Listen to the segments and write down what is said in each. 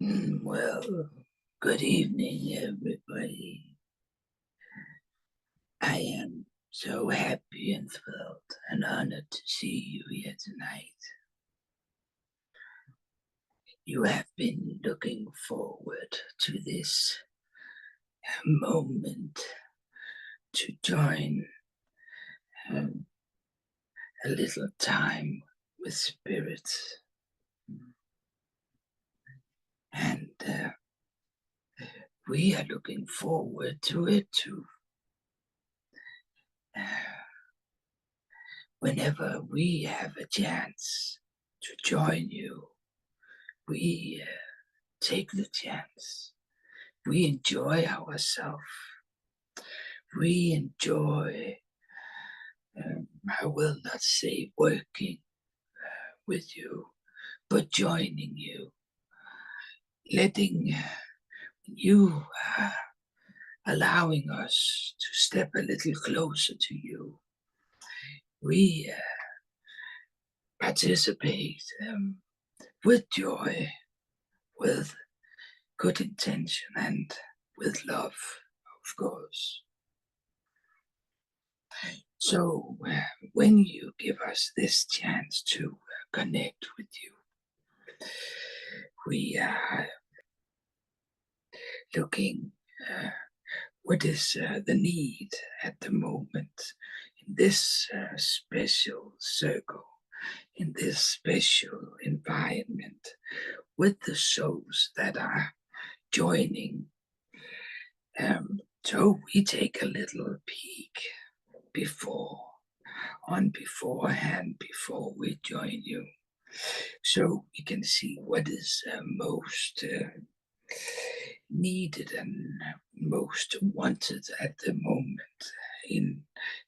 Well, good evening, everybody. I am so happy and thrilled and honored to see you here tonight. You have been looking forward to this moment to join um, a little time with spirits. And we are looking forward to it too. Whenever we have a chance to join you, we take the chance. We enjoy ourselves. We enjoy, I will not say working with you, but joining you, letting you, allowing us to step a little closer to you. We participate with joy, with good intention, and with love, of course. So when you give us this chance to connect with you, we are looking what is the need at the moment in this special circle, in this special environment with the souls that are joining. So we take a little peek beforehand before we join you, so we can see what is most needed and most wanted at the moment in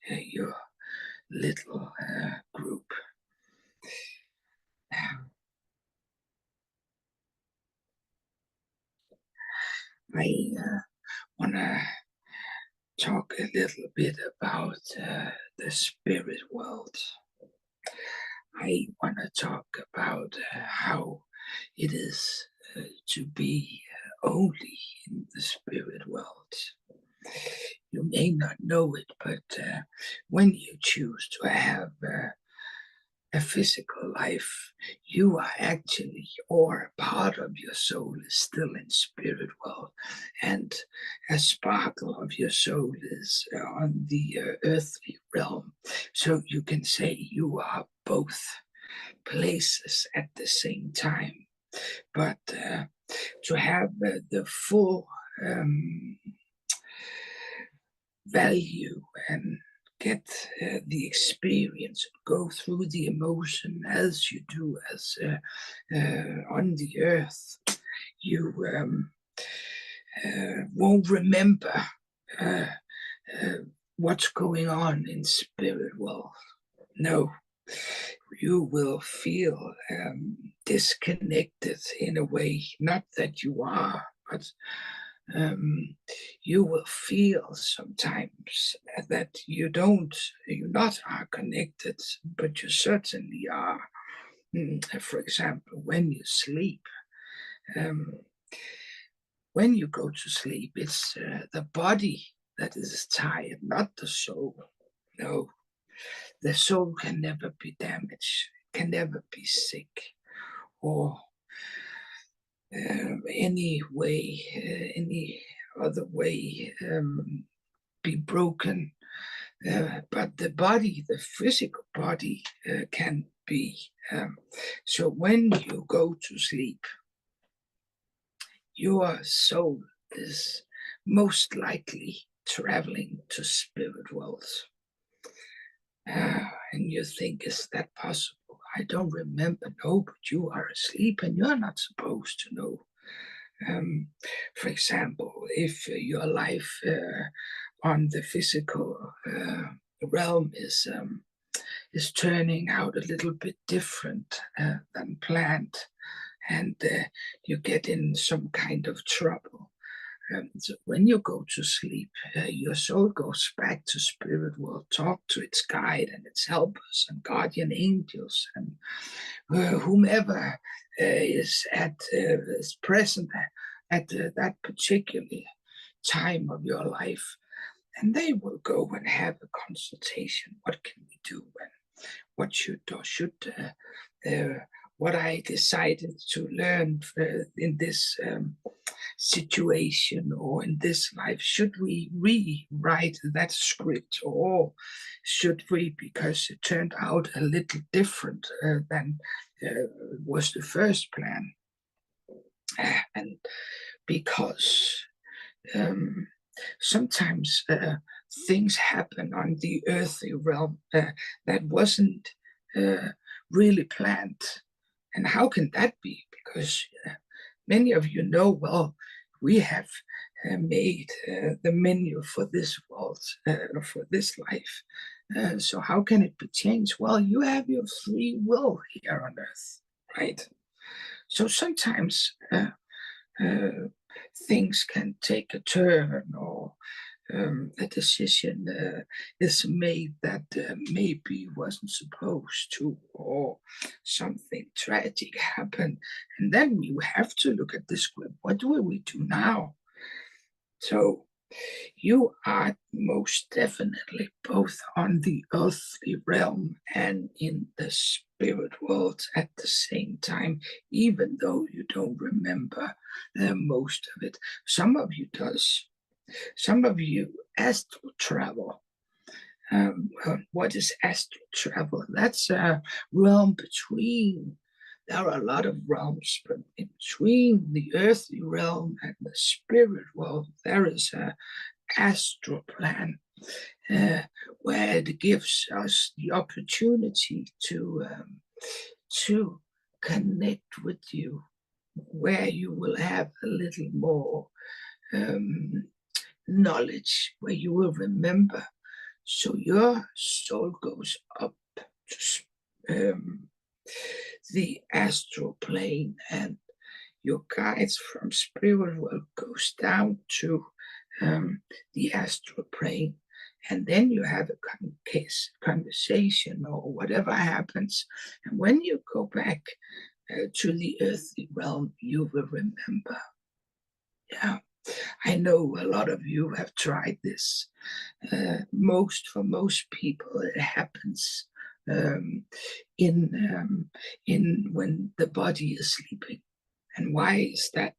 your little group. I want to talk a little bit about the spirit world. I want to talk about how it is to be only in the spirit world. You may not know it, but when you choose to have a physical life, you are actually, or part of your soul is still in spirit world, and a sparkle of your soul is on the earthly realm. So you can say you are both places at the same time. But to have the full value and get the experience, go through the emotion as you do as on the earth, you won't remember what's going on in spirit world. No, you will feel disconnected in a way, not that you are, but you will feel sometimes that you not are connected, but you certainly are. For example, when you sleep, when you go to sleep, it's the body that is tired, not the soul. No, the soul can never be damaged, can never be sick, or any other way be broken. But the body, the physical body, can be. So when you go to sleep, your soul is most likely traveling to spirit worlds. And you think, is that possible? I don't remember. No, but you are asleep and you're not supposed to know. For example, if your life on the physical realm is turning out a little bit different than planned, and you get in some kind of trouble. So when you go to sleep, your soul goes back to spirit world, talk to its guide and its helpers and guardian angels and whomever is at is present at that particular time of your life, and they will go and have a consultation. What can we do, and what uh, what I decided to learn in this situation or in this life, should we rewrite that script, or should we, because it turned out a little different than was the first plan, and because um, sometimes things happen on the earthly realm that wasn't uh, really planned. And how can that be? Because many of you know, well, we have made the menu for this world, for this life. So how can it be changed? Well, you have your free will here on earth, right? So sometimes uh, things can take a turn, or a decision is made that maybe wasn't supposed to, or something tragic happened. And then we have to look at the script. What do we do now? So you are most definitely both on the earthly realm and in the spirit world at the same time, even though you don't remember most of it. Some of you does. Some of you astral travel. What is astral travel? That's a realm between. There are a lot of realms, but in between the earthly realm and the spirit world, there is a astral plan uh, where it gives us the opportunity to connect with you, where you will have a little more um, knowledge, where you will remember. So your soul goes up to the astral plane, and your guides from spirit world goes down to the astral plane, and then you have a conversation or whatever happens, and when you go back to the earthly realm, you will remember. Yeah, I know a lot of you have tried this. For most people, it happens um, in when the body is sleeping. And why is that?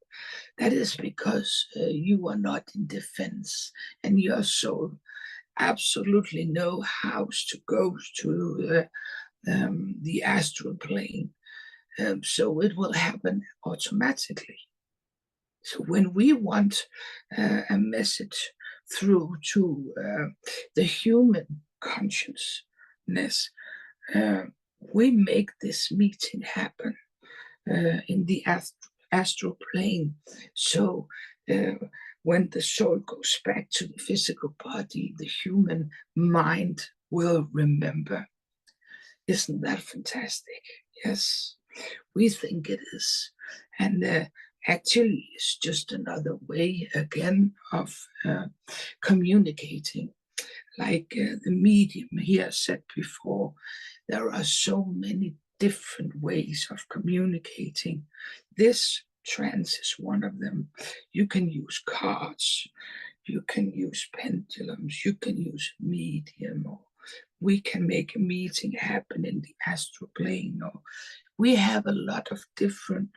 That is because you are not in defense, and your soul absolutely know how to go to the astral plane. So it will happen automatically. So when we want a message through to the human consciousness, uh, we make this meeting happen in the astral plane. So uh, when the soul goes back to the physical body, the human mind will remember. Isn't that fantastic? Yes, we think it is. And actually, it's just another way, again, of communicating. Like the medium here said before, there are so many different ways of communicating. This trance is one of them. You can use cards, you can use pendulums, you can use medium, or we can make a meeting happen in the astral plane, or we have a lot of different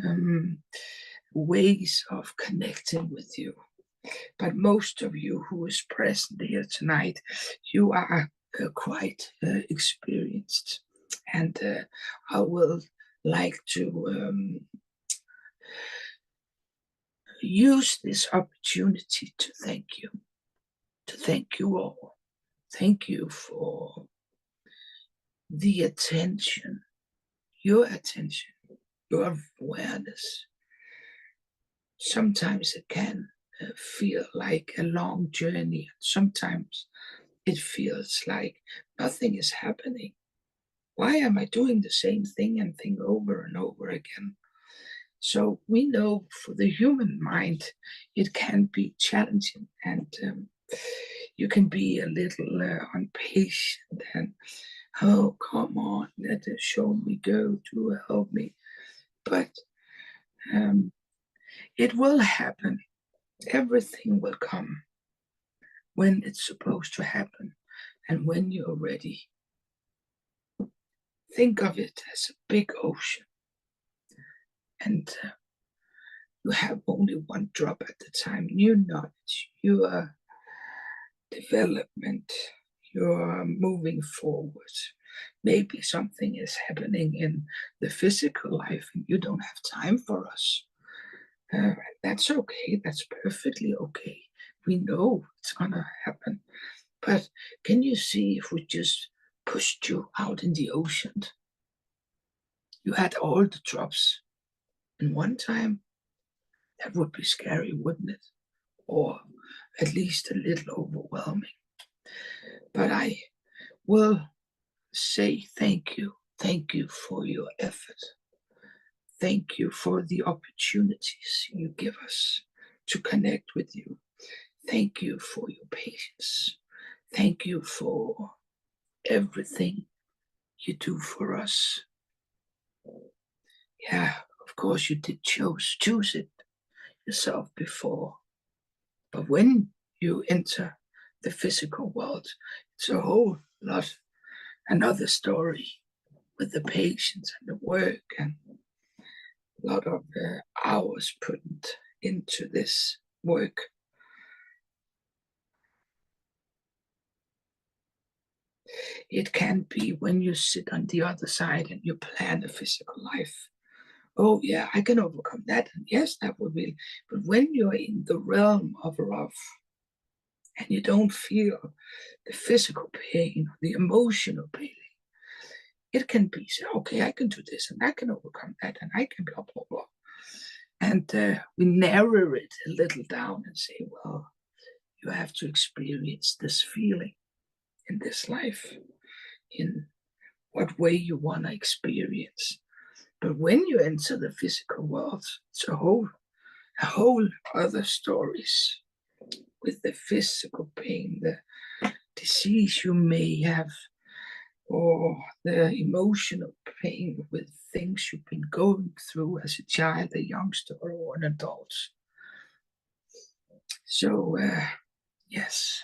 um, ways of connecting with you. But most of you who is present here tonight, you are quite experienced. And I will like to use this opportunity to thank you all. Thank you for the attention, your awareness. Sometimes it can feel like a long journey. Sometimes it feels like nothing is happening. Why am I doing the same thing and thing over and over again? So we know for the human mind, it can be challenging, and you can be a little impatient and, oh, come on, let us show me, go to help me. but it will happen. Everything will come when it's supposed to happen and when you're ready. Think of it as a big ocean, and you have only one drop at a time. New knowledge, your development, you're moving forward. Maybe something is happening in the physical life and you don't have time for us. That's okay. That's perfectly okay. We know it's gonna happen. But can you see if we just pushed you out in the ocean? You had all the drops in one time? That would be scary, wouldn't it? Or at least a little overwhelming. But I will say thank you. Thank you for your effort. Thank you for the opportunities you give us to connect with you. Thank you for your patience. Thank you for everything you do for us. Yeah, of course you did choose it yourself before. But when you enter the physical world, it's a whole lot another story with the patience and the work and a lot of hours put into this work. It can be when you sit on the other side and you plan a physical life. Oh, yeah, I can overcome that. And yes, that would be. But when you're in the realm of love and you don't feel the physical pain, the emotional pain, it can be, okay, I can do this and I can overcome that and I can blah, blah, blah. And we narrow it a little down and say, well, you have to experience this feeling in this life, in what way you want to experience. But when you enter the physical world, it's a whole other stories with the physical pain, the disease you may have, or the emotional pain with things you've been going through as a child, a youngster, or an adult. So, yes,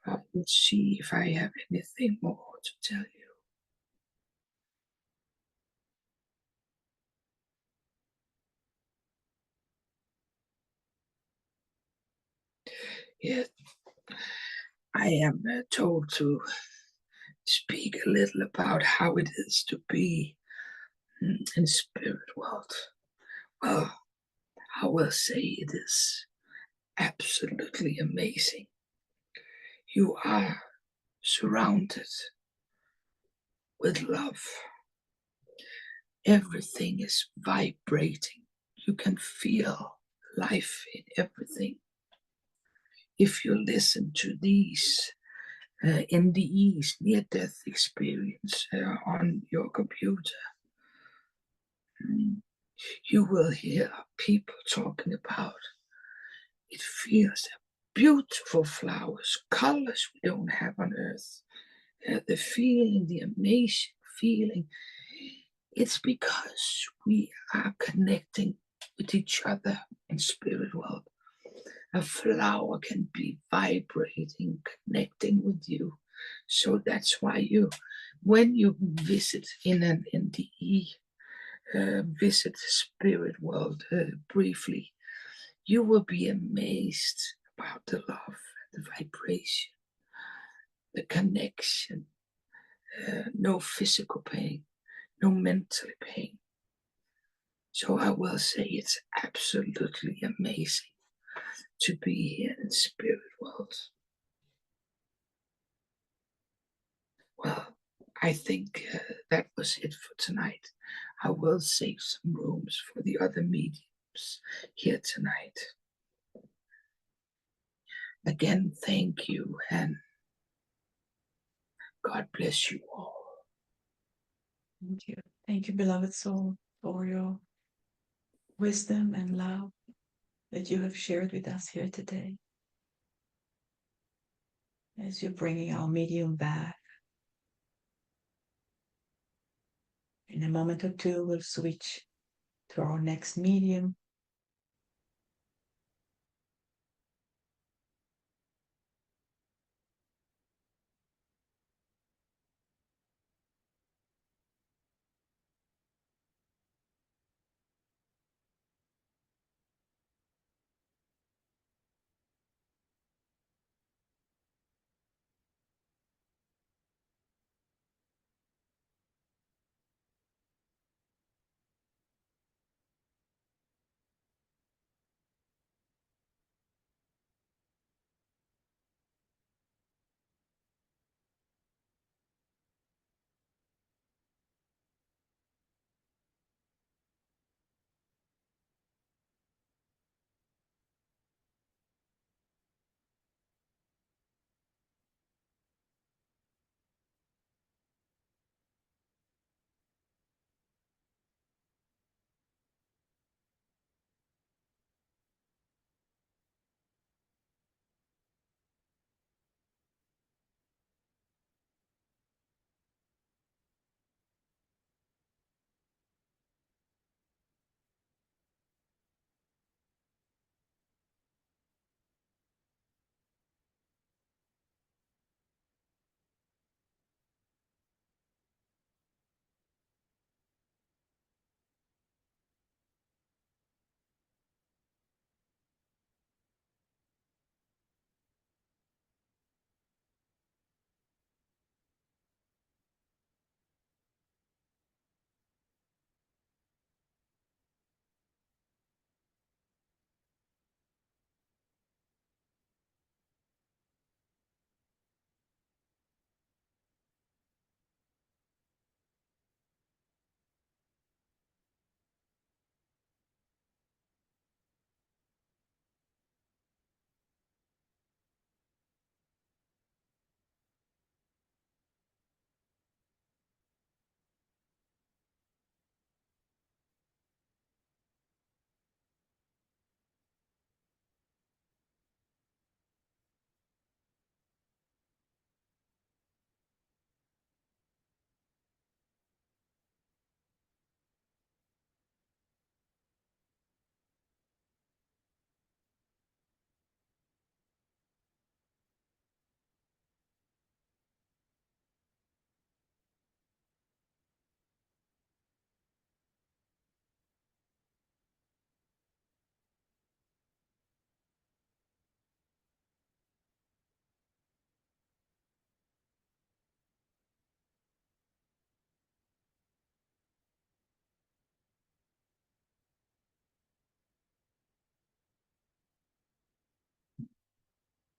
I will see if I have anything more to tell you. Yes, I am told to speak a little about how it is to be in spirit world. Well, I will say it is absolutely amazing. You are surrounded with love. Everything is vibrating. You can feel life in everything. If you listen to these NDEs, near death experience, on your computer, you will hear people talking about it feels beautiful flowers, colors we don't have on earth. The feeling, the amazing feeling, it's because we are connecting with each other in spirit world. A flower can be vibrating, connecting with you. So that's why when you visit in an NDE, visit spirit world briefly, you will be amazed about the love, the vibration, the connection, no physical pain, no mental pain. So I will say it's absolutely amazing to be here in spirit world. Well, I think that was it for tonight. I will save some rooms for the other mediums here tonight. Again, thank you and God bless you all. Thank you. Thank you, beloved soul, for your wisdom and love that you have shared with us here today. As you're bringing our medium back In a moment or two, we'll switch to our next medium.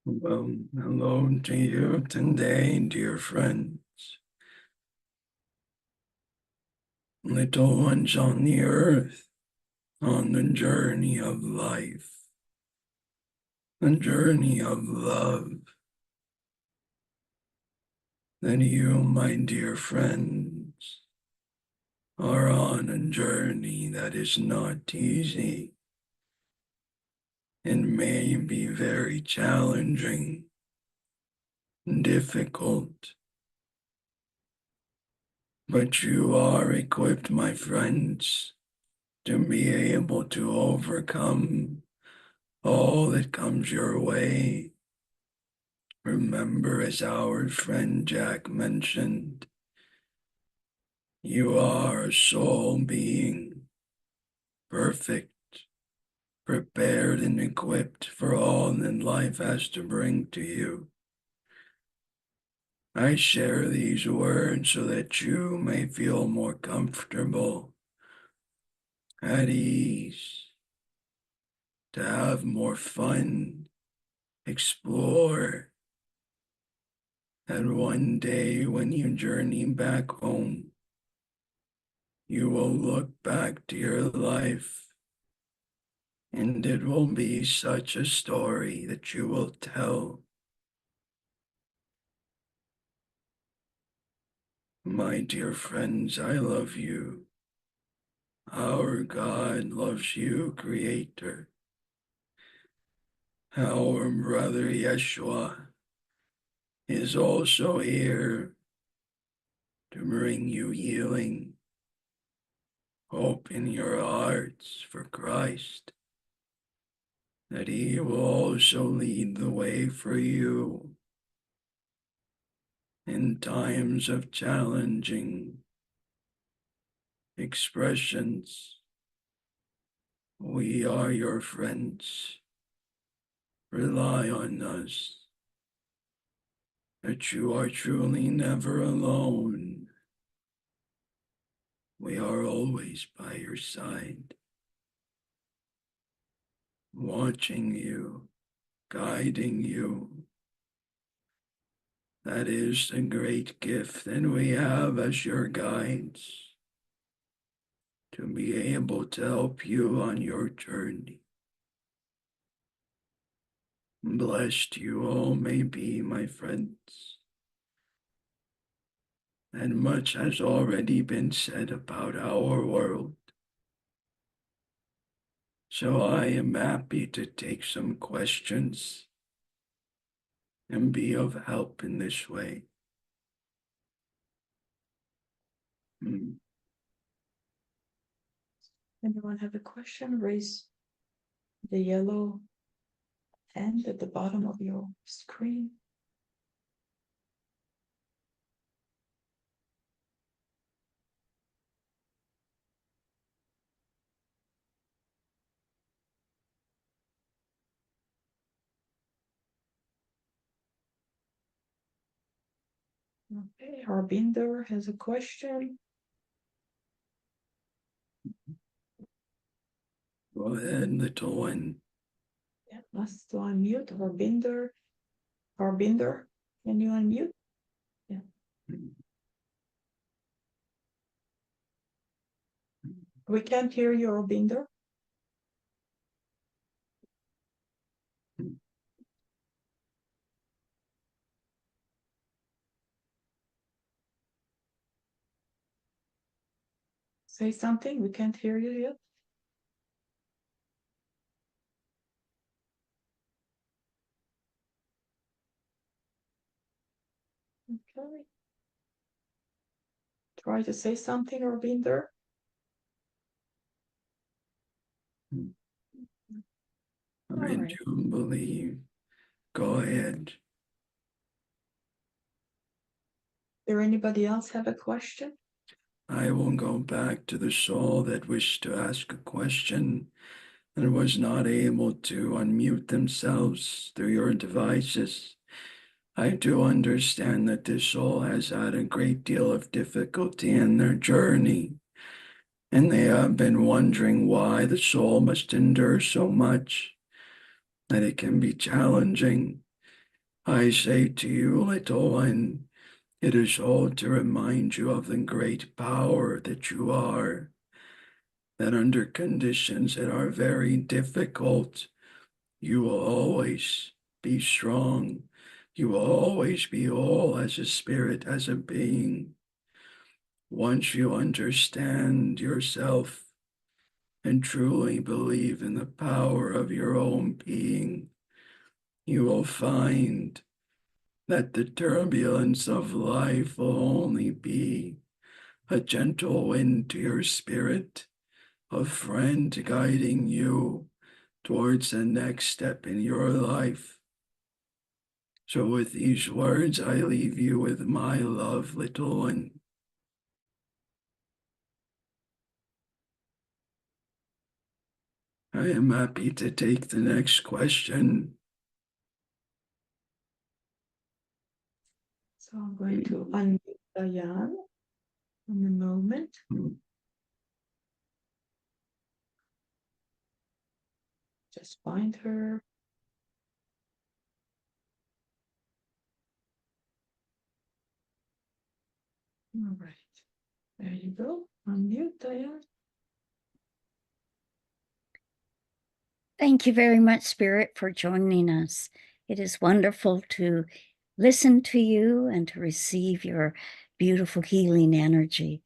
Well, hello to you today, dear friends, little ones on the earth, on the journey of life, the journey of love, that you, my dear friends, are on a journey that is not easy. It may be very challenging, difficult, but you are equipped, my friends, to be able to overcome all that comes your way. Remember, as our friend Jack mentioned, you are a soul being, perfect, prepared and equipped for all that life has to bring to you. I share these words so that you may feel more comfortable, at ease, to have more fun, explore, and one day when you journey back home, you will look back to your life and it will be such a story that you will tell. My dear friends, I love you. Our God loves you, Creator. Our brother Yeshua is also here to bring you healing, Hope in your hearts for Christ, that he will also lead the way for you in times of challenging expressions. We are your friends. Rely on us, that you are truly never alone. We are always by your side, watching you, guiding you. That is the great gift that we have as your guides, to be able to help you on your journey. Blessed you all may be, my friends. And much has already been said about our world. So I am happy to take some questions and be of help in this way. Anyone have a question? Raise the yellow hand at the bottom of your screen. Okay, Harbinder has a question. Go ahead, little one. Yeah, must to unmute. Harbinder, can you unmute? Yeah. We can't hear you, Harbinder. Say something, we can't hear you yet. Okay. Try to say something, Harbinder. I do believe. Go ahead. There anybody else have a question? I will go back to the soul that wished to ask a question and was not able to unmute themselves through your devices. I do understand that this soul has had a great deal of difficulty in their journey, and they have been wondering why the soul must endure so much, that it can be challenging. I say to you, little one, it is all to remind you of the great power that you are, that under conditions that are very difficult, you will always be strong. You will always be whole as a spirit, as a being. Once you understand yourself and truly believe in the power of your own being, you will find that the turbulence of life will only be a gentle wind to your spirit, a friend guiding you towards the next step in your life. So with these words, I leave you with my love, little one. I am happy to take the next question. So I'm going to unmute Diane in a moment. Just find her. All right. There you go. Unmute, Diane. Thank you very much, Spirit, for joining us. It is wonderful to listen to you and to receive your beautiful healing energy.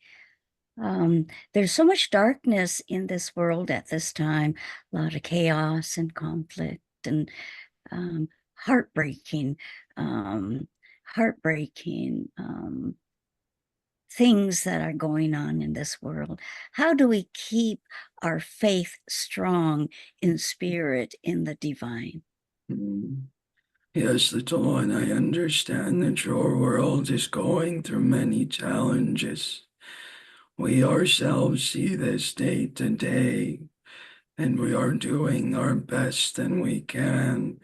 There's so much darkness in this world at this time, a lot of chaos and conflict and heartbreaking, heartbreaking things that are going on in this world? How do we keep our faith strong in spirit, in the divine? Yes, little one, I understand that your world is going through many challenges. We ourselves see this day to day, and we are doing our best and we can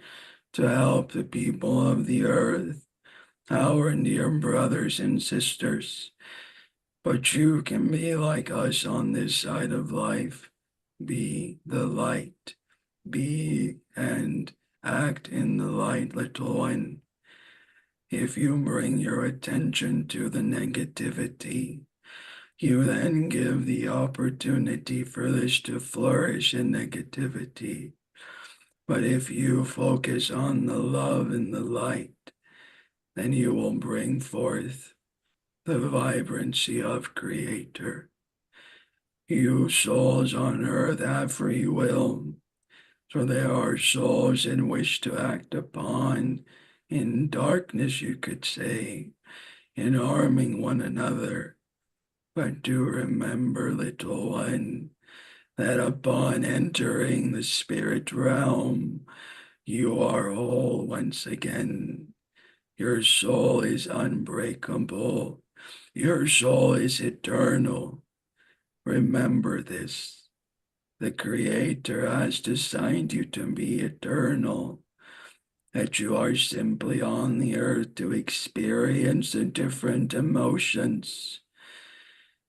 to help the people of the earth, our dear brothers and sisters. But you can be like us on this side of life. Be the light. Be and act in the light, little one. If you bring your attention to the negativity, you then give the opportunity for this to flourish in negativity. But if you focus on the love and the light, then you will bring forth the vibrancy of Creator. You souls on earth have free will, so there are souls in which to act upon in darkness, you could say, in harming one another. But do remember, little one, that upon entering the spirit realm, you are whole once again. Your soul is unbreakable. Your soul is eternal. Remember this. The Creator has designed you to be eternal, that you are simply on the earth to experience the different emotions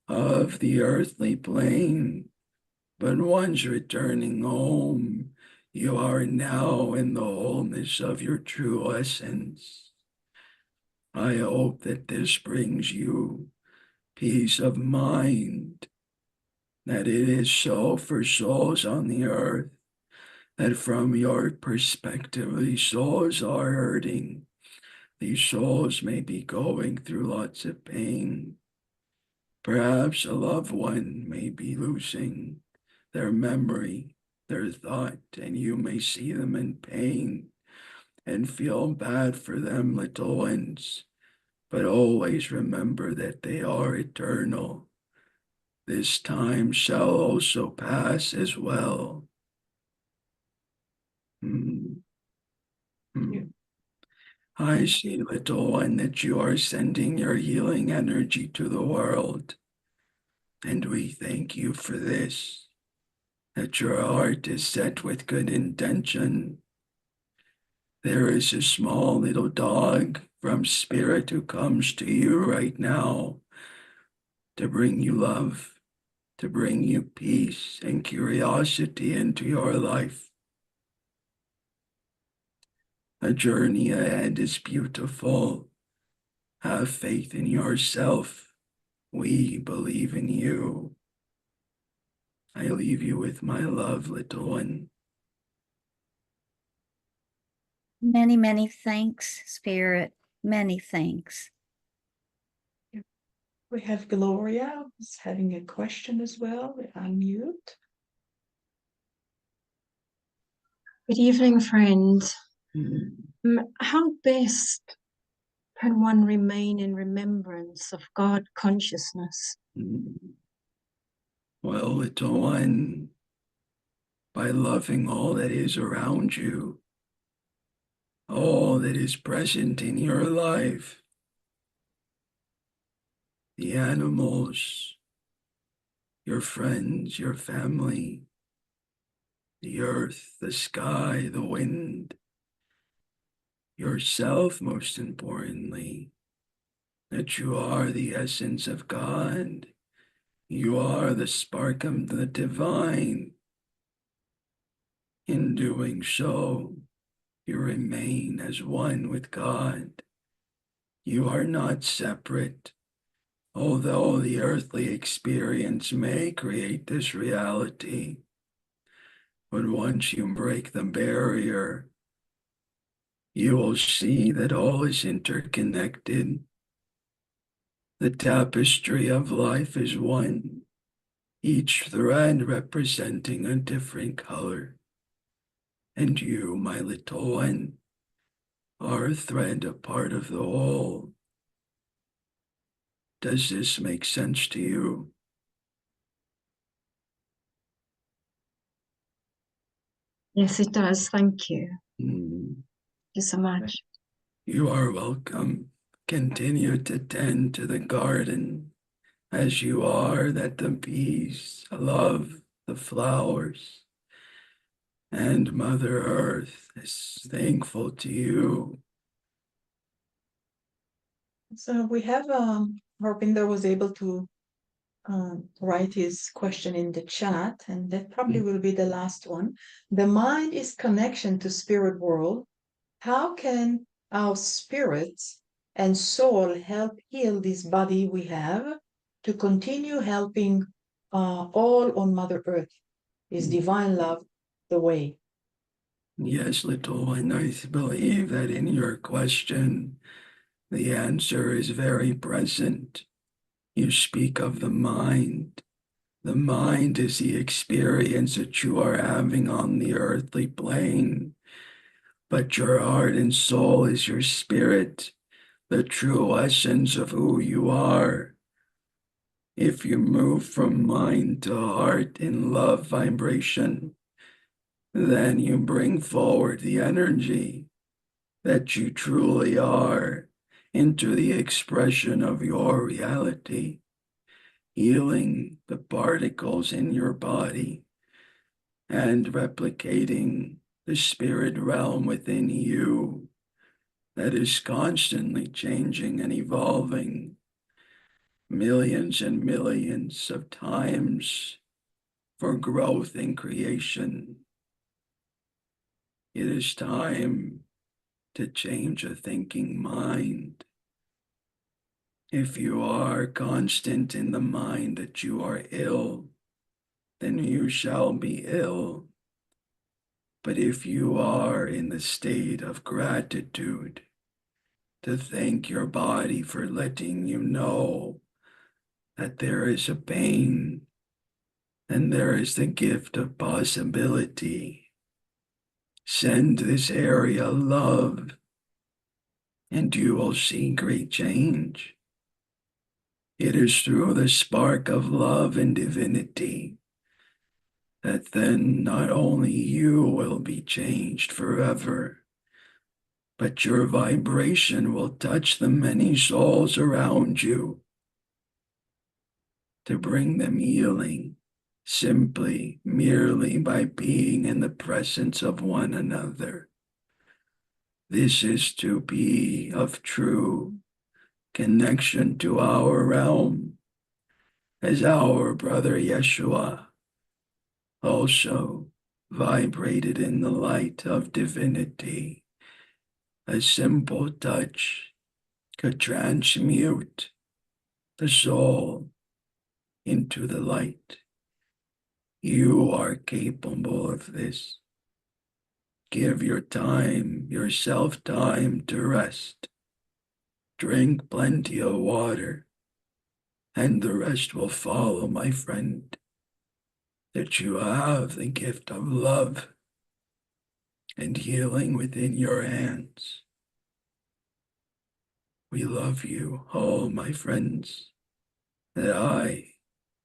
of the earthly plane. But once returning home, you are now in the wholeness of your true essence. I hope that this brings you peace of mind, that it is so for souls on the earth, that from your perspective, these souls are hurting. These souls may be going through lots of pain. Perhaps a loved one may be losing their memory, their thought, and you may see them in pain and feel bad for them, little ones. But always remember that they are eternal. This time shall also pass as well. Hmm. Yeah. I see, little one, that you are sending your healing energy to the world. And we thank you for this, that your heart is set with good intention. There is a small little dog from spirit who comes to you right now to bring you love, to bring you peace and curiosity into your life. The journey ahead is beautiful. Have faith in yourself. We believe in you. I leave you with my love, little one. Many, many thanks, Spirit. Many thanks. We have Gloria who's having a question as well. We unmute. Good evening, friends. Mm. How best can one remain in remembrance of God consciousness? Well, little one, by loving all that is around you, all that is present in your life, the animals, your friends, your family, the earth, the sky, the wind, yourself, most importantly, that you are the essence of God. You are the spark of the divine. In doing so, you remain as one with God. You are not separate, although the earthly experience may create this reality. But once you break the barrier, you will see that all is interconnected. The tapestry of life is one, each thread representing a different color. And you, my little one, are a thread, a part of the whole. Does this make sense to you? Yes, it does. Thank you. Mm. Thank you so much. You are welcome. Continue to tend to the garden as you are, that the bees love the flowers, and Mother Earth is thankful to you. So we have Harpinder was able to write his question in the chat, and that probably will be the last one. The mind is connection to spirit world. How can our spirits and soul help heal this body we have to continue helping all on Mother Earth? Is divine love the way? Yes, little one, I believe that in your question, the answer is very present. You speak of the mind. The mind is the experience that you are having on the earthly plane, but your heart and soul is your spirit, the true essence of who you are. If you move from mind to heart in love vibration, then you bring forward the energy that you truly are into the expression of your reality, healing the particles in your body and replicating the spirit realm within you that is constantly changing and evolving millions and millions of times for growth and creation. It is time to change a thinking mind. If you are constant in the mind that you are ill, then you shall be ill. But if you are in the state of gratitude, to thank your body for letting you know that there is a pain and there is the gift of possibility, send this area love, and you will see great change. It is through the spark of love and divinity that then not only you will be changed forever, but your vibration will touch the many souls around you to bring them healing simply, merely by being in the presence of one another. This is to be of true connection to our realm, as our brother Yeshua also vibrated in the light of divinity. A simple touch could transmute the soul into the light. You are capable of this. Give yourself time to rest. Drink plenty of water, and the rest will follow, my friend. That you have the gift of love and healing within your hands. We love you all, my friends, that I,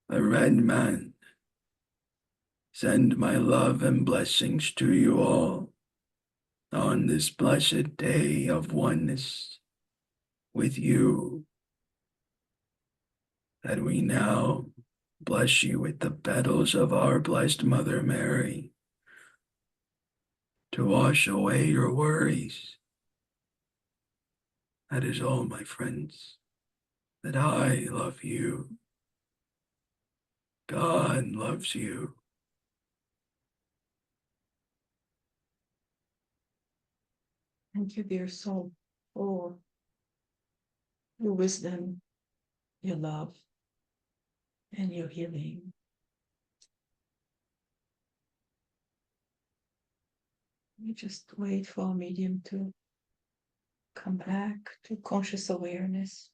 a red man, send my love and blessings to you all on this blessed day of oneness with you, that we now bless you with the petals of our blessed Mother Mary to wash away your worries. That is all, my friends, that I love you. God loves you. Thank you, dear soul, for your wisdom, your love, and your healing. We just wait for our medium to come back to conscious awareness.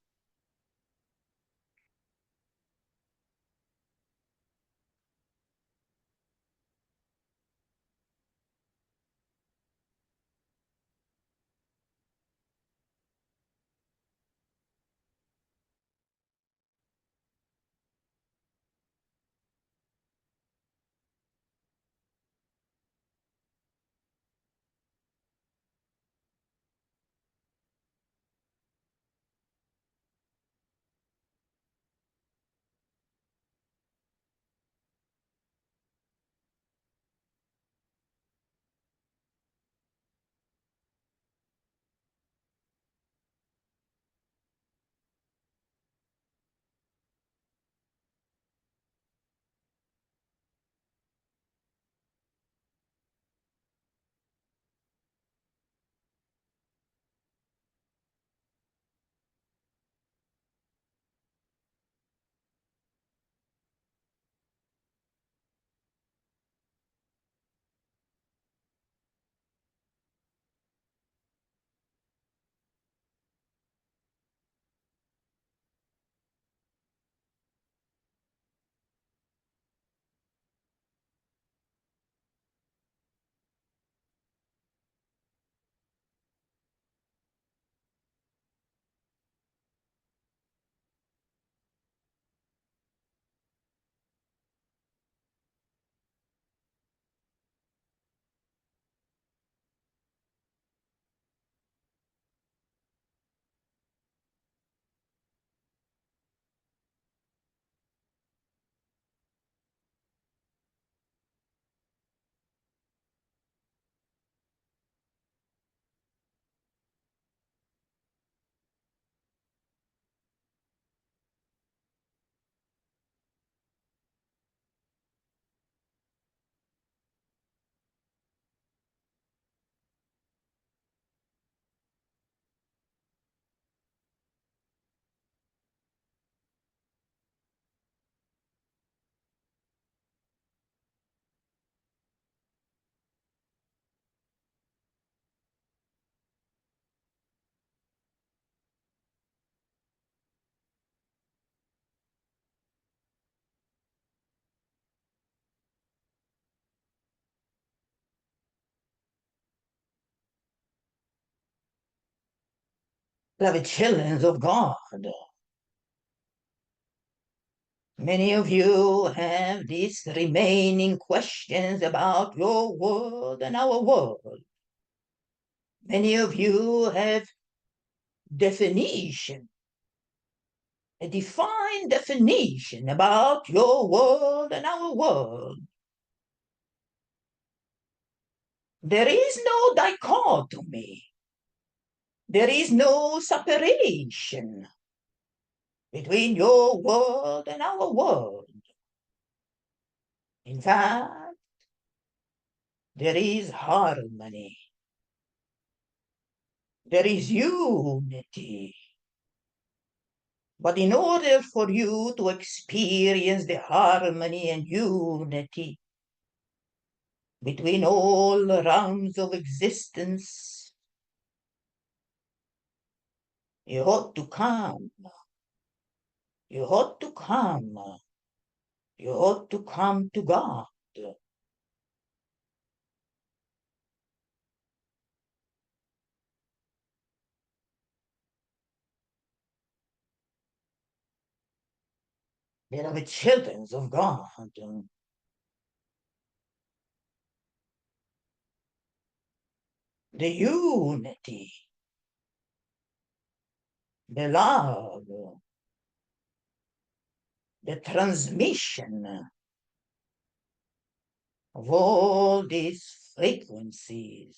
Beloved children of God, many of you have these remaining questions about your world and our world. Many of you have definition, a defined definition about your world and our world. There is no dichotomy. There is no separation between your world and our world. In fact, there is harmony. There is unity. But in order for you to experience the harmony and unity between all realms of existence, you ought to come. You ought to come. You ought to come to God. Beloved children of God, the unity, the love, the transmission of all these frequencies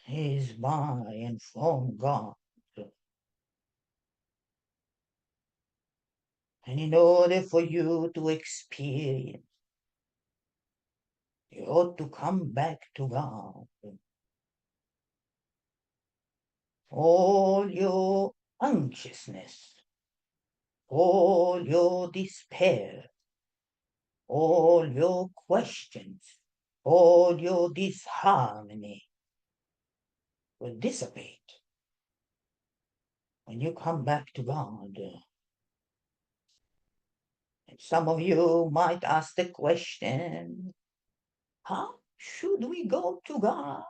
is by and from God. And in order for you to experience, you ought to come back to God. All your anxiousness, all your despair, all your questions, all your disharmony will dissipate when you come back to God. And some of you might ask the question, how should we go to God?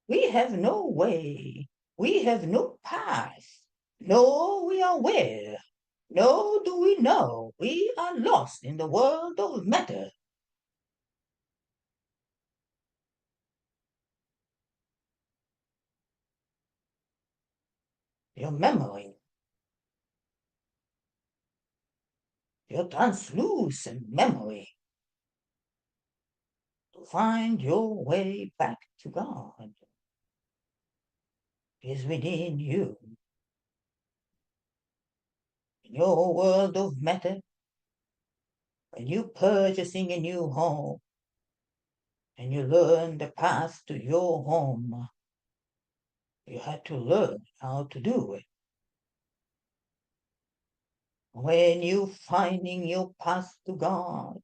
We have no way. We have no path. No, we are aware. No, do we know. We are lost in the world of matter. Your memory, your translucent memory, to find your way back to God is within you. In your world of matter, when you're purchasing a new home and you learn the path to your home, you had to learn how to do it. When you're finding your path to God,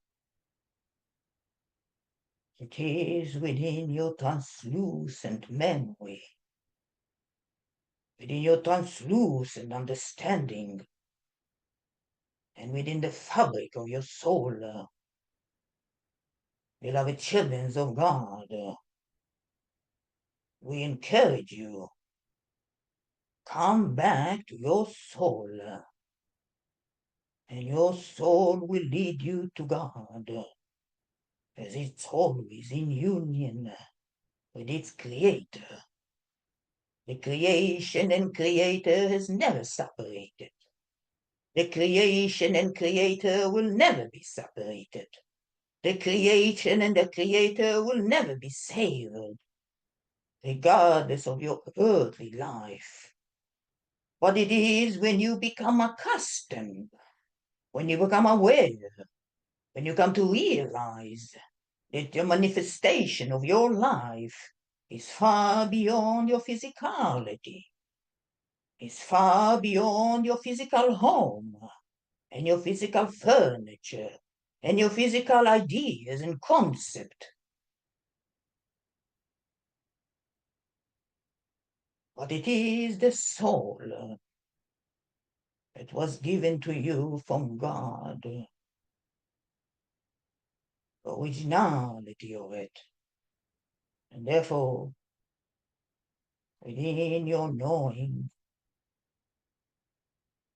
it is within your translucent memory, within your translucent understanding, and within the fabric of your soul. Beloved children of God, we encourage you, come back to your soul, and your soul will lead you to God, as it's always in union with its creator. The creation and creator has never separated. The creation and creator will never be separated. The creation and the creator will never be severed, regardless of your earthly life. But it is when you become accustomed, when you become aware, when you come to realize that the manifestation of your life is far beyond your physicality, is far beyond your physical home and your physical furniture and your physical ideas and concept. But it is the soul that was given to you from God, the originality of it. And therefore, within your knowing,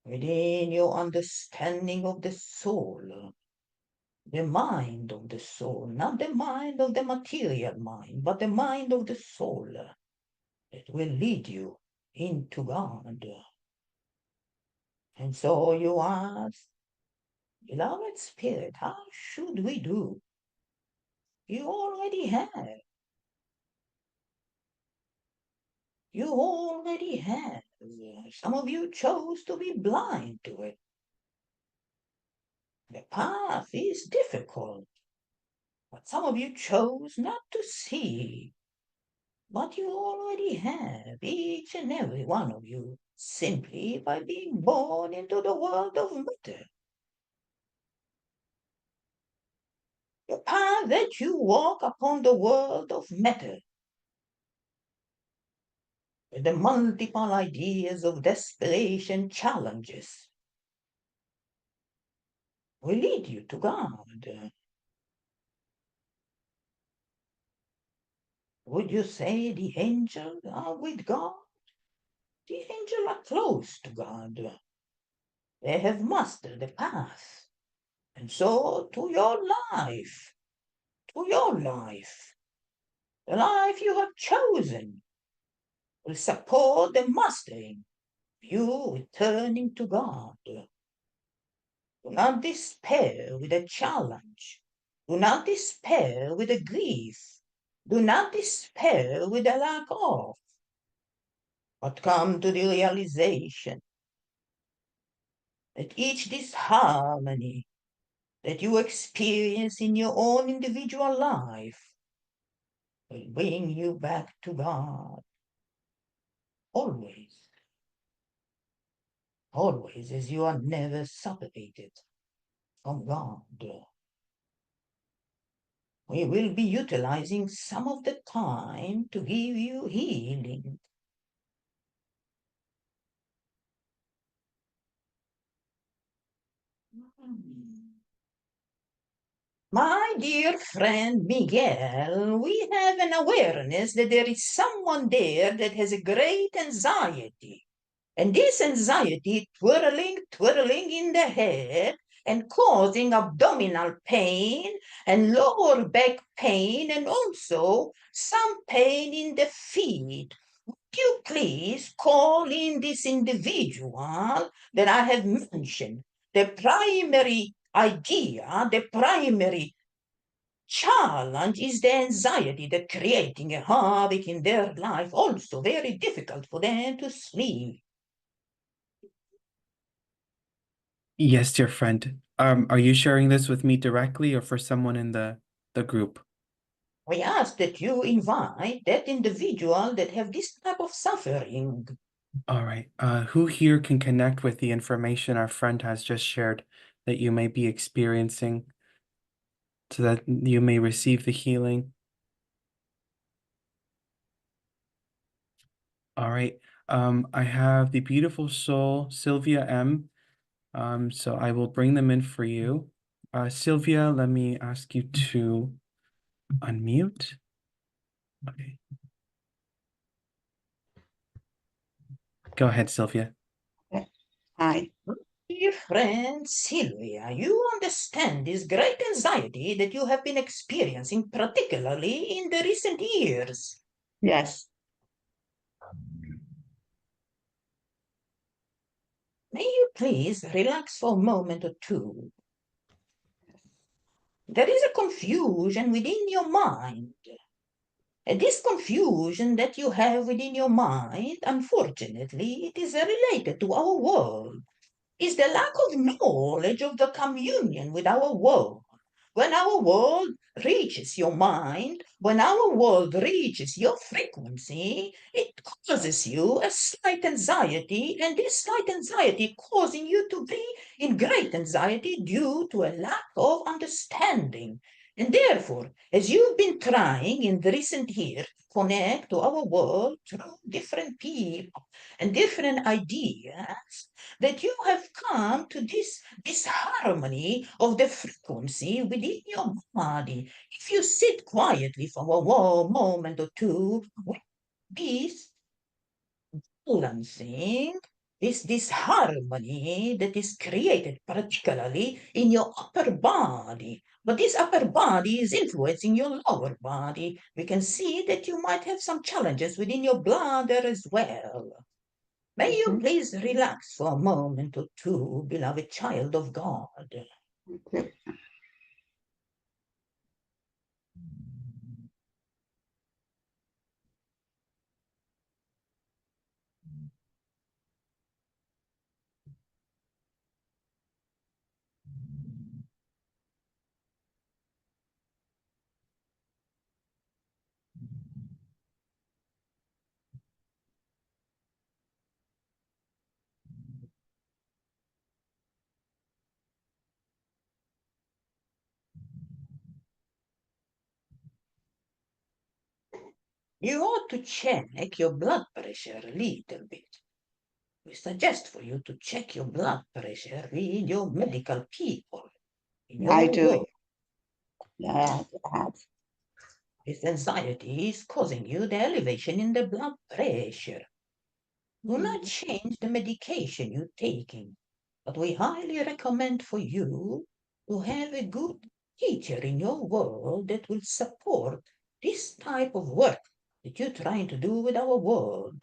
within your understanding of the soul, the mind of the soul, not the mind of the material mind, but the mind of the soul that will lead you into God. And so you ask, beloved spirit, how should we do? You already have. You already have. Some of you chose to be blind to it. The path is difficult, but some of you chose not to see. But you already have, each and every one of you, simply by being born into the world of matter. The path that you walk upon the world of matter, with the multiple ideas of desperation challenges, will lead you to God. Would you say the angels are with God? The angels are close to God. They have mastered the path. And so to your life, the life you have chosen will support the mastering, you returning to God. Do not despair with a challenge. Do not despair with a grief. Do not despair with a lack of, but come to the realization that each disharmony that you experience in your own individual life will bring you back to God. Always. Always, as you are never separated from God. We will be utilizing some of the time to give you healing. My dear friend Miguel, we have an awareness that there is someone there that has a great anxiety. And this anxiety twirling in the head and causing abdominal pain and lower back pain and also some pain in the feet. Would you please call in this individual that I have mentioned? The primary idea, the primary challenge is the anxiety that creating a havoc in their life, also very difficult for them to sleep. Yes, dear friend. Are you sharing this with me directly or for someone in the group? We ask that you invite that individual that have this type of suffering. All right. Who here can connect with the information our friend has just shared that you may be experiencing so that you may receive the healing? All right. I have the beautiful soul, Sylvia M. So I will bring them in for you. Sylvia, let me ask you to unmute. Okay. Go ahead, Sylvia. Hi. Dear friend Sylvia, you understand this great anxiety that you have been experiencing, particularly in the recent years. Yes. May you please relax for a moment or two? There is a confusion within your mind. And this confusion that you have within your mind, unfortunately, it is related to our world. Is the lack of knowledge of the communion with our world. When our world reaches your mind, when our world reaches your frequency, it causes you a slight anxiety, and this slight anxiety causing you to be in great anxiety due to a lack of understanding. And therefore, as you've been trying in the recent years to connect to our world through different people and different ideas, that you have come to this harmony of the frequency within your body. If you sit quietly for a moment or two with peace, balancing is this harmony that is created particularly in your upper body. But this upper body is influencing your lower body. We can see that you might have some challenges within your bladder as well. May you please relax for a moment or two, beloved child of God. Okay. You ought to check your blood pressure a little bit. We suggest for you to check your blood pressure with your medical people in your I do. work. Yeah, I have. This anxiety is causing you the elevation in the blood pressure. Do not change the medication you're taking, but we highly recommend for you to have a good teacher in your world that will support this type of work that you're trying to do with our world.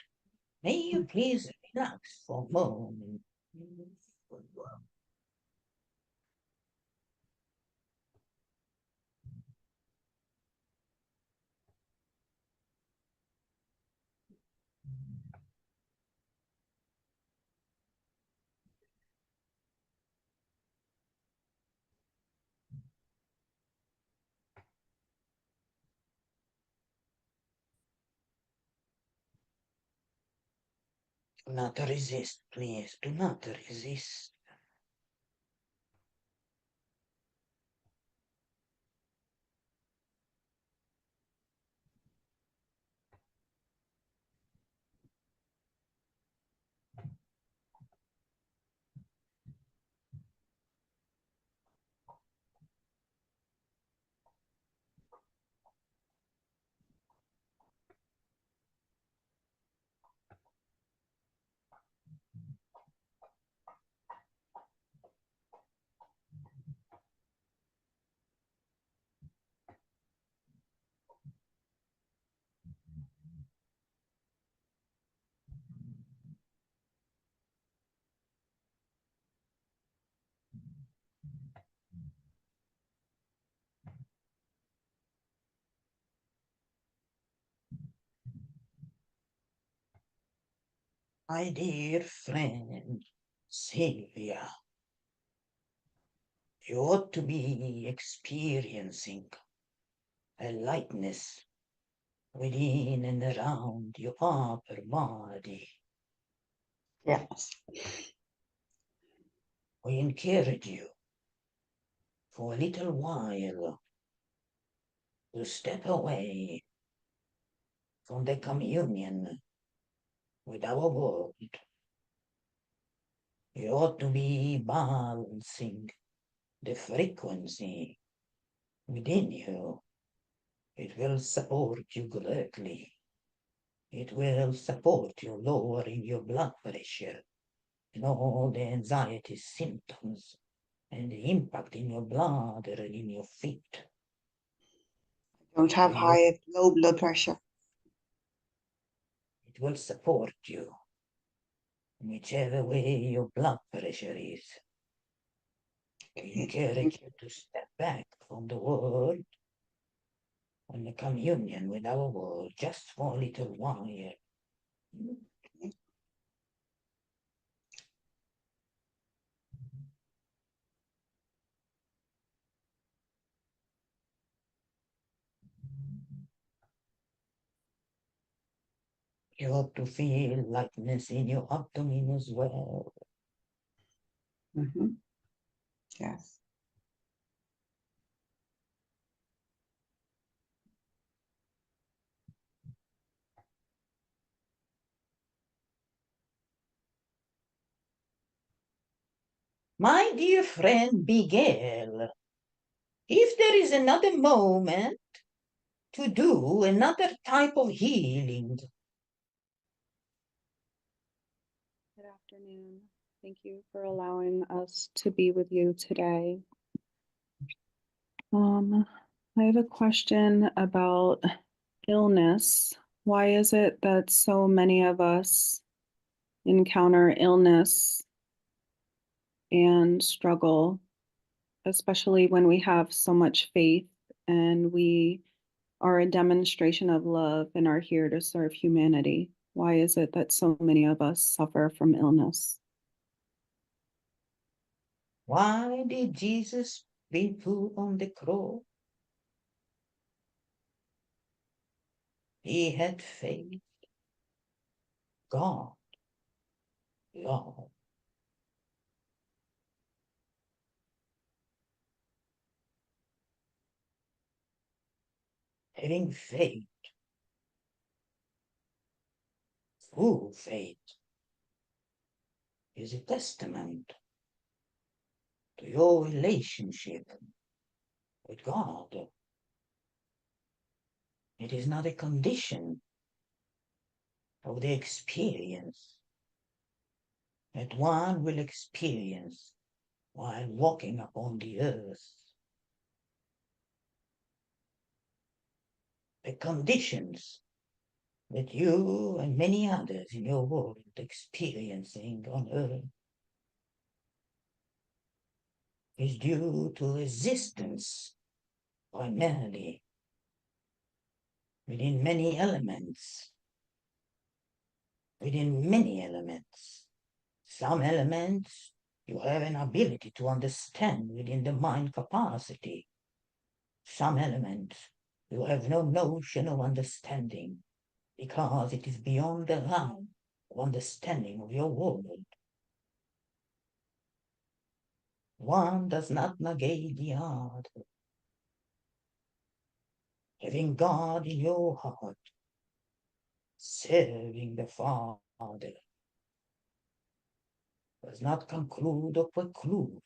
May you please relax for a moment. Do not resist, please. Do not resist. My dear friend, Sylvia, you ought to be experiencing a lightness within and around your upper body. Yes. We encourage you for a little while to step away from the communion with our world. You ought to be balancing the frequency within you. It will support you greatly. It will support you lowering your blood pressure and all the anxiety symptoms and the impact in your bladder and in your feet. Don't have low blood pressure. It will support you whichever way your blood pressure is. We encourage you to step back from the world and the communion with our world just for a little while. You ought to feel lightness in your abdomen as well. Yes. My dear friend Miguel, if there is another moment to do another type of healing, afternoon. Thank you for allowing us to be with you today. I have a question about illness. Why is it that so many of us encounter illness and struggle, especially when we have so much faith and we are a demonstration of love and are here to serve humanity? Why is it that so many of us suffer from illness? Why did Jesus been put on the cross? He had faith, God, love. Having faith, full faith, is a testament to your relationship with God. It is not a condition of the experience that one will experience while walking upon the earth. The conditions that you and many others in your world experiencing on earth is due to resistance primarily within many elements, Some elements you have an ability to understand within the mind capacity. Some elements you have no notion of understanding because it is beyond the realm of understanding of your world. One does not negate the other. Having God in your heart, serving the Father, does not conclude or preclude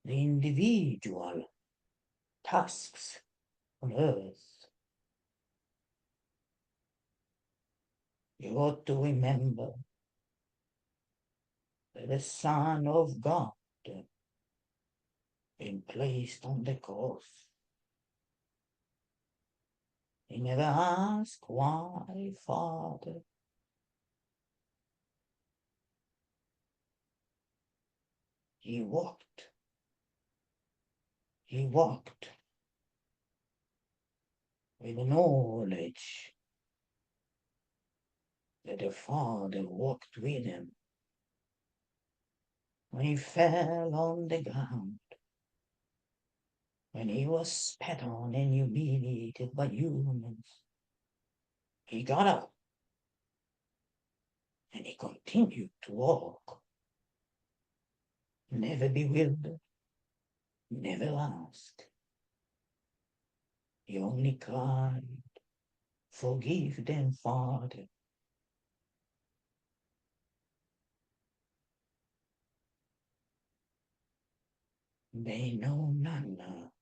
the individual tasks on earth. You ought to remember that the Son of God been placed on the cross. He never asked why, Father. He walked with the knowledge that the Father walked with him. When he fell on the ground, when he was spat on and humiliated by humans, he got up and he continued to walk, never bewildered, never asked. He only cried, "Forgive them, Father." They know none.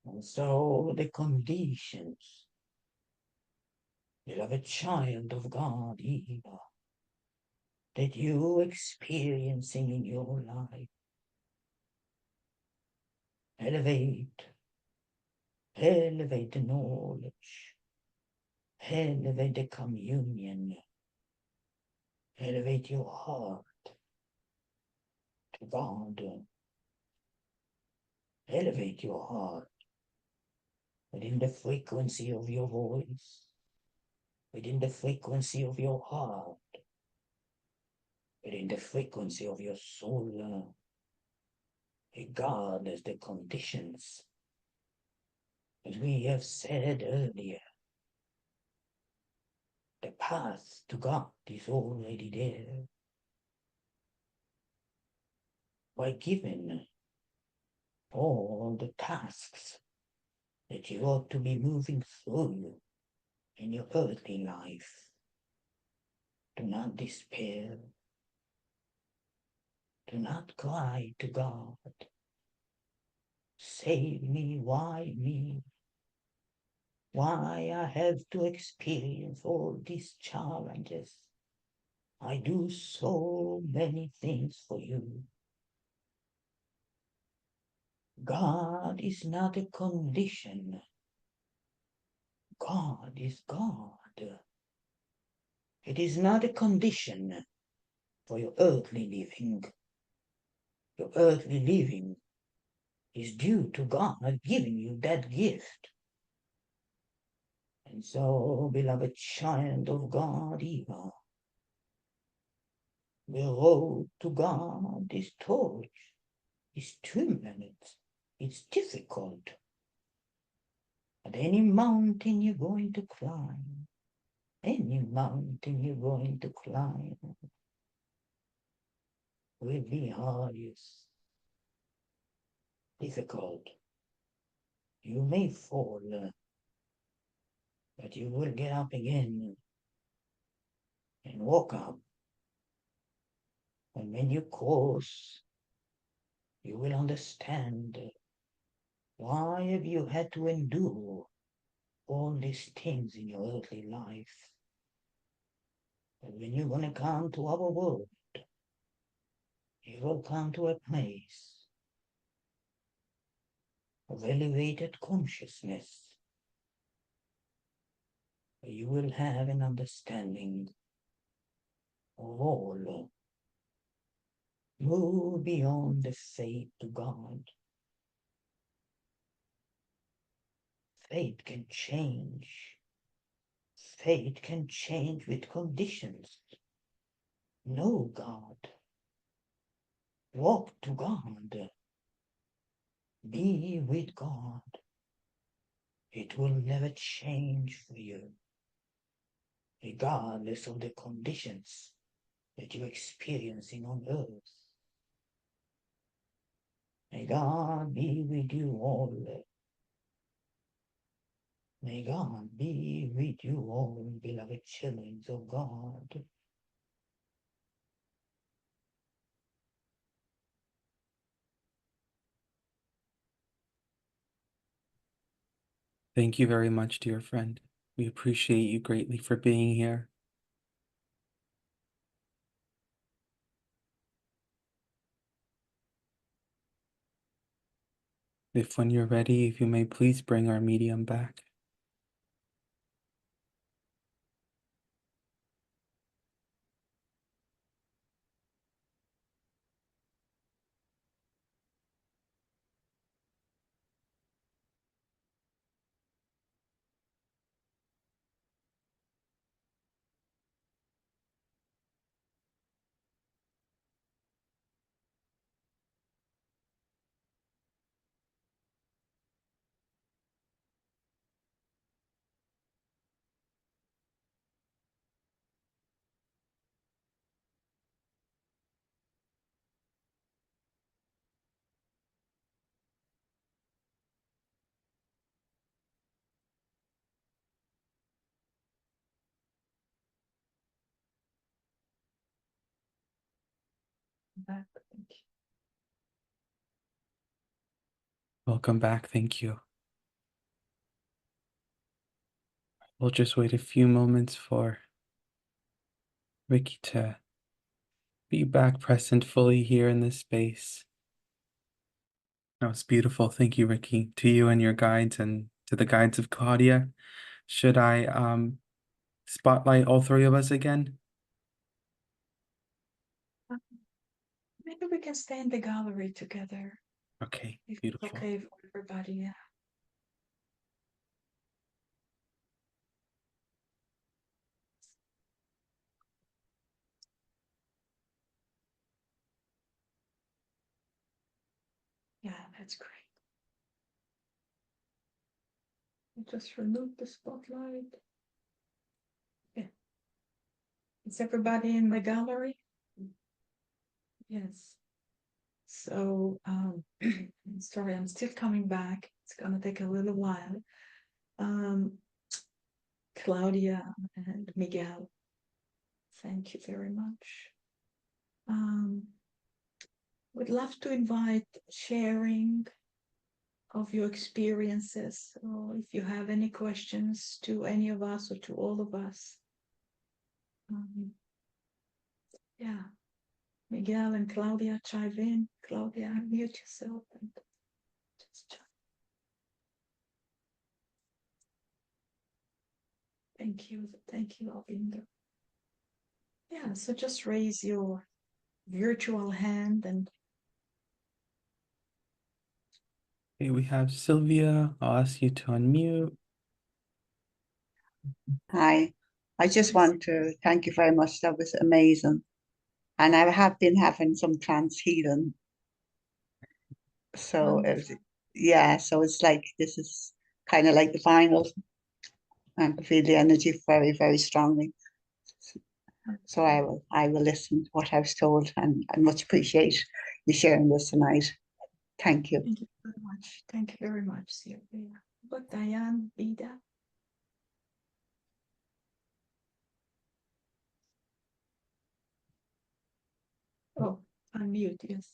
And so the conditions, beloved child of God, Eva, that you experiencing in your life, elevate the knowledge, elevate the communion, elevate your heart to God, elevate your heart within the frequency of your voice, within the frequency of your heart, within the frequency of your soul, regardless the conditions. As we have said earlier, the path to God is already there. By giving all the tasks that you ought to be moving through in your earthly life, do not despair. Do not cry to God, "Save me, why me?" why I have to experience all these challenges. I do so many things for you. God is not a condition. God is God. It is not a condition for your earthly living. Your earthly living is due to God giving you that gift. And so, beloved child of God, Eva, the road to God is torch, is 2 minutes. It's difficult. But any mountain you're going to climb, any mountain you're going to climb will be hardest, difficult. You may fall, but you will get up again and walk up. And when you cross, you will understand why have you had to endure all these things in your earthly life. But when you're going to come to our world, you will come to a place of elevated consciousness, where you will have an understanding of all. Move beyond the faith to God. Faith can change. Faith can change with conditions. Know God. Walk to God. Be with God. It will never change for you, regardless of the conditions that you're experiencing on earth. May God be with you all. May God be with you all, beloved children of God. Thank you very much, dear friend. We appreciate you greatly for being here. If when you're ready, if you may please bring our medium back. Back. Thank you. Welcome back. Thank you. We'll just wait a few moments for Rickie to be back present fully here in this space. That was beautiful. Thank you, Rickie, to you and your guides and to the guides of Claudia. Should I spotlight all three of us again? Maybe we can stay in the gallery together. Okay, If it's beautiful. okay for everybody, yeah. Yeah, that's great. Just remove the spotlight. Yeah. Is everybody in the gallery? Yes. So, sorry, I'm still coming back. It's gonna take a little while. Claudia and Miguel, thank you very much. Would love to invite sharing of your experiences, or if you have any questions to any of us or to all of us. Yeah, Miguel and Claudia chime in. Claudia, unmute yourself and just chime. Thank you, Alvinder. Yeah, so just raise your virtual hand and Okay, we have Sylvia. I'll ask you to unmute. Hi. I just want to thank you very much. That was amazing. And I have been having some trance healing. So it was, yeah, so it's like this is kind of like the final. And I feel the energy very, very strongly. So I will listen to what I was told, and I much appreciate you sharing this tonight. Thank you. thank you very much. Thank you very much, Sylvia. But Diane, Vida. Oh, unmute, yes.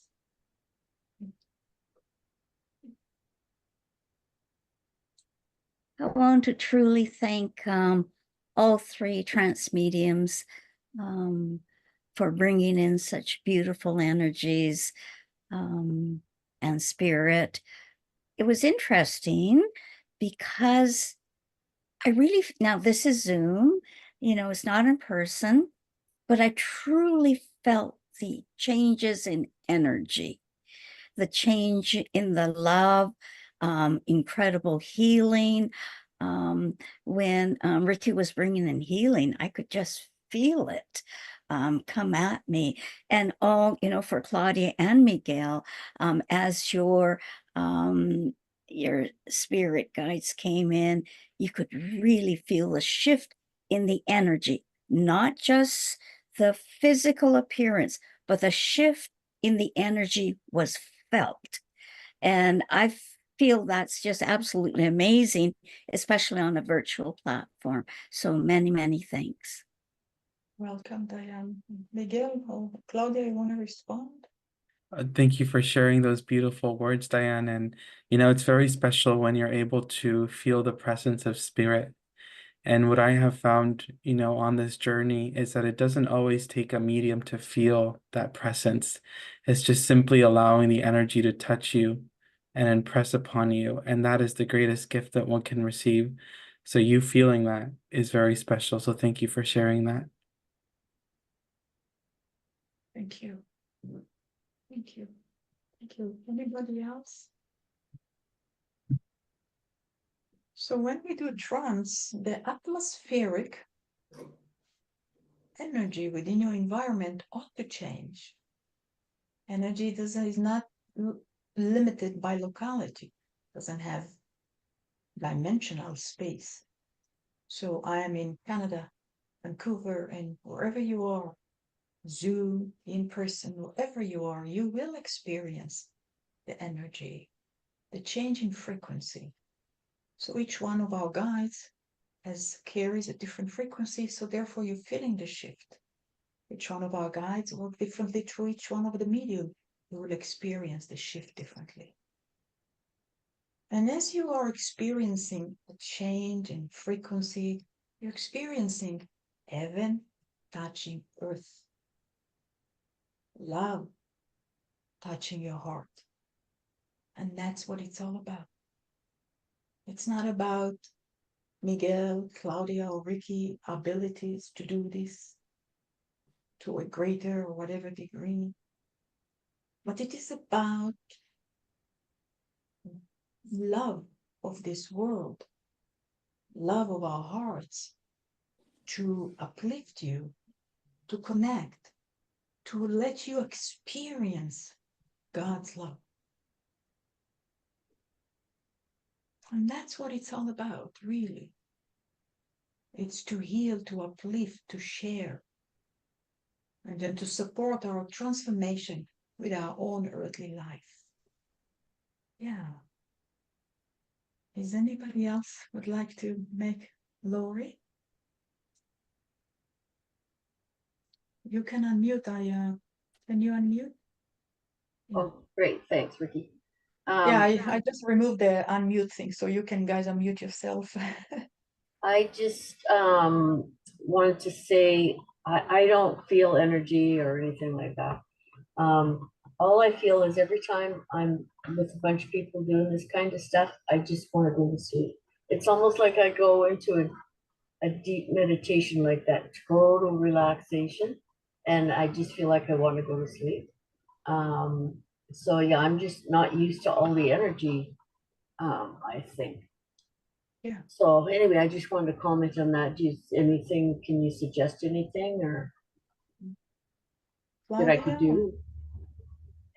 I want to truly thank all three trance mediums for bringing in such beautiful energies and spirit. It was interesting because I really, now this is Zoom, it's not in person, but I truly felt the changes in energy, the change in the love, incredible healing. When Rickie was bringing in healing, I could just feel it come at me. And all, for Claudia and Miguel, as your spirit guides came in, you could really feel the shift in the energy, not just the physical appearance, but the shift in the energy was felt. And I feel that's just absolutely amazing, especially on a virtual platform. So many, many thanks. Welcome, Diane. Miguel or Claudia, you want to respond? Thank you for sharing those beautiful words, Diane. And, it's very special when you're able to feel the presence of spirit. And what I have found, on this journey is that it doesn't always take a medium to feel that presence. It's just simply allowing the energy to touch you and impress upon you. And that is the greatest gift that one can receive. So you feeling that is very special. So thank you for sharing that. Thank you. Thank you. Thank you. Anybody else? So when we do trance, the atmospheric energy within your environment ought to change. Energy is not limited by locality, doesn't have dimensional space. So I am in Canada, Vancouver, and wherever you are, Zoom, in person, wherever you are, you will experience the energy, the change in frequency. So each one of our guides carries a different frequency, so therefore you're feeling the shift. Each one of our guides work differently through each one of the medium. You will experience the shift differently. And as you are experiencing a change in frequency, you're experiencing heaven touching earth, love touching your heart. And that's what it's all about. It's not about Miguel, Claudia, or Rickie abilities to do this to a greater or whatever degree, but it is about love of this world, love of our hearts, to uplift you, to connect, to let you experience God's love. And that's what it's all about, really. It's to heal, to uplift, to share, and then to support our transformation with our own earthly life. Yeah. Is anybody else would like to make Lori? You can unmute. Can you unmute? Yeah. Oh, great. Thanks, Rickie. Yeah, I just removed the unmute thing, so you can guys unmute yourself. I just wanted to say I don't feel energy or anything like that. All I feel is every time I'm with a bunch of people doing this kind of stuff, I just want to go to sleep. It's almost like I go into a deep meditation like that, total relaxation, and I just feel like I want to go to sleep. So yeah, I'm just not used to all the energy, I think. Yeah. So anyway, I just wanted to comment on that. Can you suggest anything or that I could Claudia, do?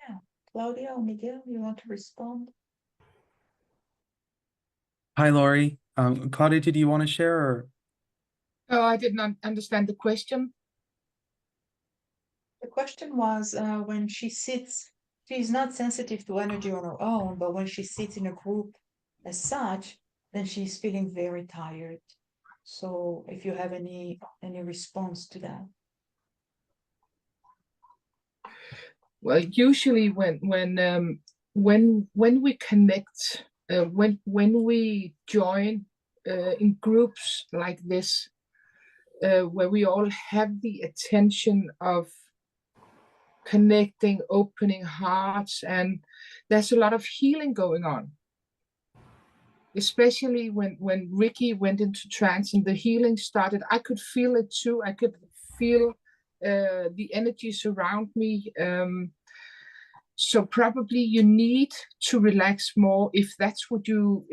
yeah, Claudia or Miguel, you want to respond? Hi, Lori. Claudia, did you want to share or? Oh, I did not understand the question. The question was when she sits, she's not sensitive to energy on her own, but when she sits in a group as such, then she's feeling very tired. So if you have any response to that. Well, usually when we connect, when we join in groups like this, where we all have the attention of connecting, opening hearts, and there's a lot of healing going on. Especially when Rickie went into trance and the healing started, I could feel it too. I could feel the energies around me. So probably you need to relax more if that's what you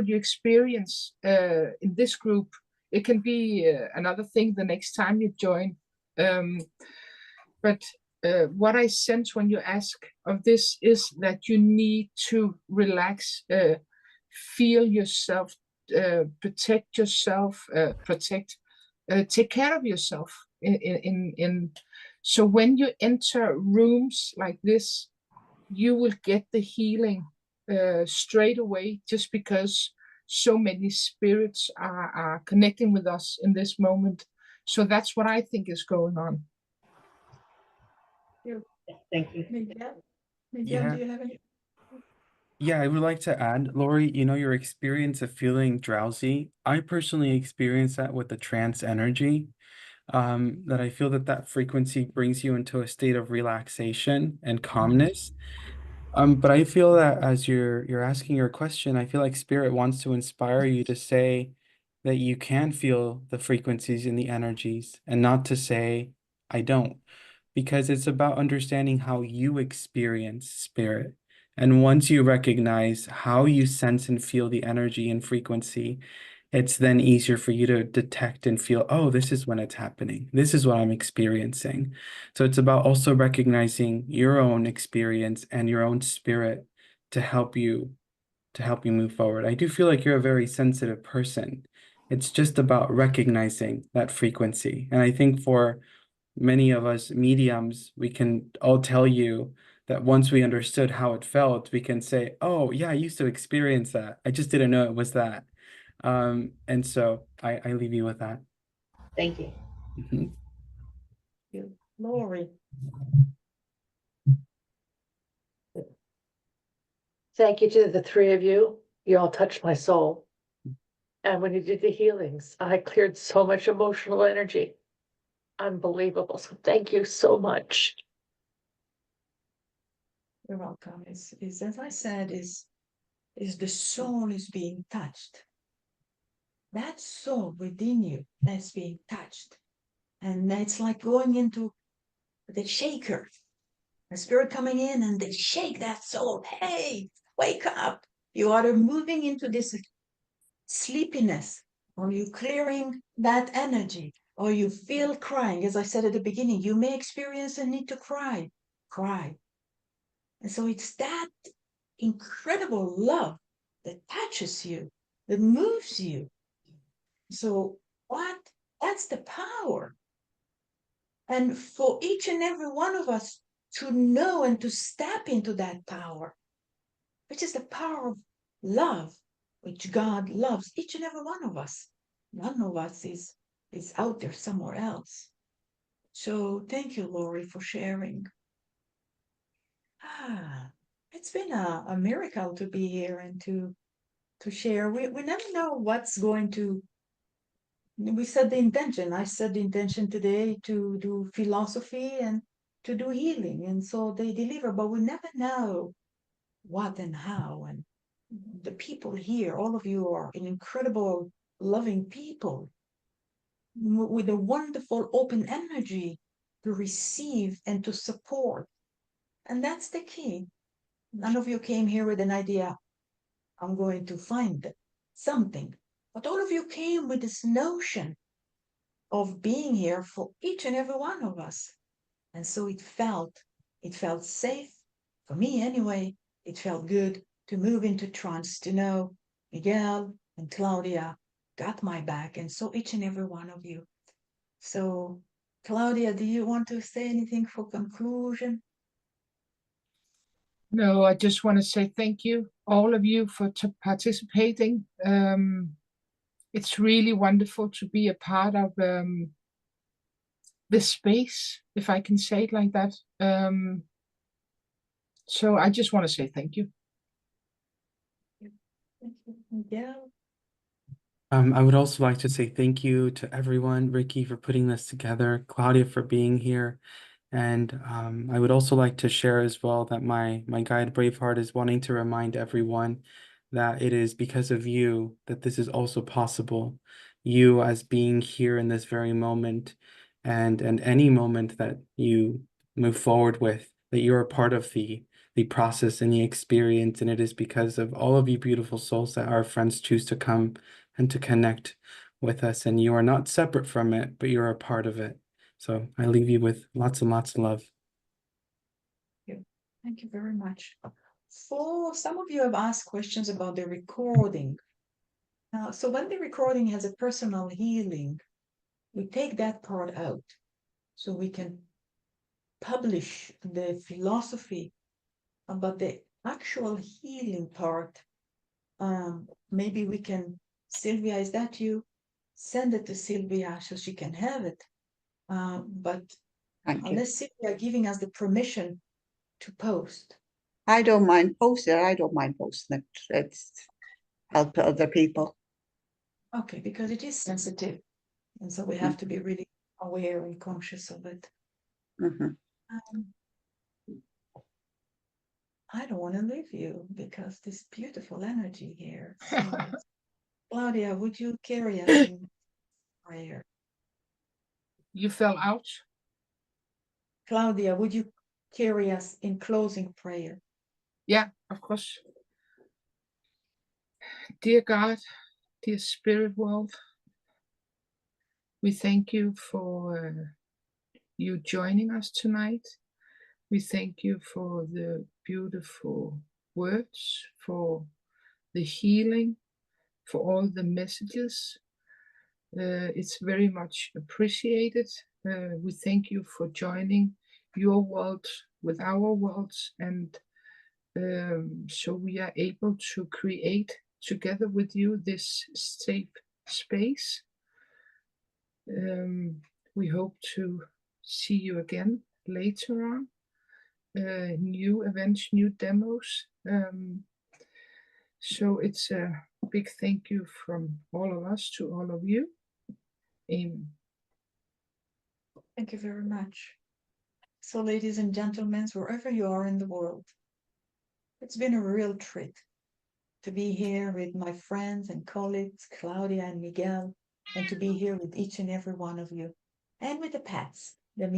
experience in this group. It can be another thing the next time you join. But what I sense when you ask of this is that you need to relax, feel yourself, protect yourself, take care of yourself. So when you enter rooms like this, you will get the healing straight away, just because so many spirits are connecting with us in this moment. So that's what I think is going on. Thank you. Miguel, Yeah. do you have any? Yeah, I would like to add, Lori, your experience of feeling drowsy. I personally experience that with the trance energy. That I feel that frequency brings you into a state of relaxation and calmness. But I feel that as you're asking your question, I feel like Spirit wants to inspire you to say that you can feel the frequencies and the energies, and not to say, I don't, because it's about understanding how you experience Spirit. And once you recognize how you sense and feel the energy and frequency, it's then easier for you to detect and feel, oh, this is when it's happening. This is what I'm experiencing. So it's about also recognizing your own experience and your own spirit to help you move forward. I do feel like you're a very sensitive person. It's just about recognizing that frequency. And I think for many of us mediums, we can all tell you that once we understood how it felt, we can say, oh, yeah, I used to experience that. I just didn't know it was that. And so I leave you with that. Thank you. Mhm. Lori. Thank you to the three of you. You all touched my soul. And when you did the healings, I cleared so much emotional energy. Unbelievable. So thank you so much. You're welcome. Is as I said, is the soul is being touched. That soul within you that's being touched. And it's like going into the shaker. The spirit coming in and they shake that soul. Hey, wake up. You are moving into this sleepiness, or you clearing that energy, or you feel crying. As I said at the beginning, you may experience a need to cry. And so it's that incredible love that touches you, that moves you. So that's the power. And for each and every one of us to know and to step into that power, which is the power of love, which God loves each and every one of us. None of us is out there somewhere else. So thank you, Lori, for sharing. It's been a miracle to be here and to share. We never know what's going to. We set the intention. I set the intention today to do philosophy and to do healing, and so they deliver. But we never know what and how. And the people here, all of you are an incredible, loving people with a wonderful open energy to receive and to support. And that's the key. None of you came here with an idea, I'm going to find something. But all of you came with this notion of being here for each and every one of us. And so it felt safe, for me anyway, it felt good to move into trance, to know Miguel and Claudia got my back, and so each and every one of you. So, Claudia, do you want to say anything for conclusion? No, I just want to say thank you, all of you, for participating. It's really wonderful to be a part of this space, if I can say it like that. So I just want to say thank you. Thank you, Miguel. I would also like to say thank you to everyone, Rickie for putting this together, Claudia for being here. And I would also like to share as well that my guide Braveheart is wanting to remind everyone that it is because of you that this is also possible. You as being here in this very moment and any moment that you move forward with, that you're a part of the process and the experience. And it is because of all of you beautiful souls that our friends choose to come and to connect with us. And you are not separate from it, but you're a part of it. So I leave you with lots and lots of love. Thank you very much. So some of you have asked questions about the recording. So when the recording has a personal healing, we take that part out so we can publish the philosophy about the actual healing part. Maybe we can, Sylvia, is that you? Send it to Sylvia so she can have it. But Thank you. unless Sylvia giving us the permission to post. I don't mind posting it. I don't mind posting it. It's help other people. Okay, because it is sensitive. And so we have to be really aware and conscious of it. Mhm. I don't want to leave you because this beautiful energy here. So, Claudia, would you carry us in prayer? You fell out? Claudia, would you carry us in closing prayer? Yeah, of course. Dear God, dear spirit world, we thank you for you joining us tonight. We thank you for the beautiful words, for the healing, for all the messages. It's very much appreciated. We thank you for joining your world with our worlds, and so we are able to create together with you this safe space. We hope to see you again later on. New events, new demos. So it's a big thank you from all of us to all of you. Amen. Thank you very much. So, ladies and gentlemen, wherever you are in the world, it's been a real treat to be here with my friends and colleagues, Claudia and Miguel, and to be here with each and every one of you, and with the pets, the